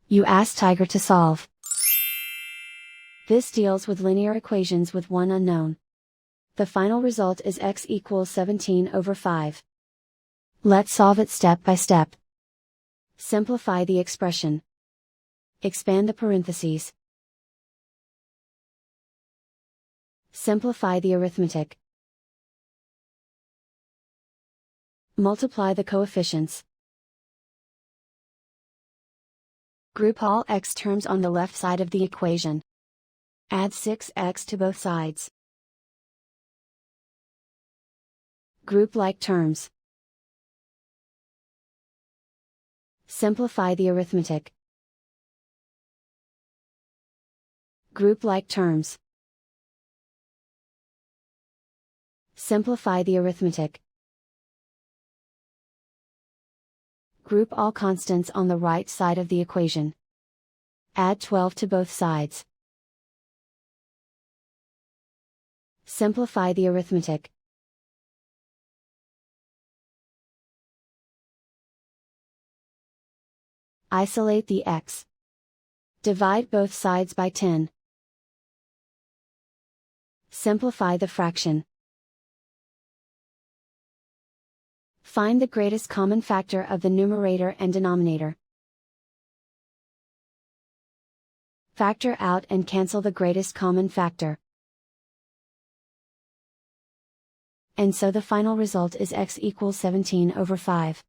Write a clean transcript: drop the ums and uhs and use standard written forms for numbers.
You ask Tiger to solve. This deals with linear equations with one unknown. The final result is x equals 17/5. Let's solve it step by step. Simplify the expression. Expand the parentheses. Simplify the arithmetic. Multiply the coefficients. Group all x terms on the left side of the equation. Add 6x to both sides. Group like terms. Simplify the arithmetic. Group like terms. Simplify the arithmetic. Group all constants on the right side of the equation. Add 12 to both sides. Simplify the arithmetic. Isolate the x. Divide both sides by 10. Simplify the fraction. Find the greatest common factor of the numerator and denominator. Factor out and cancel the greatest common factor. And so the final result is x equals 17/5.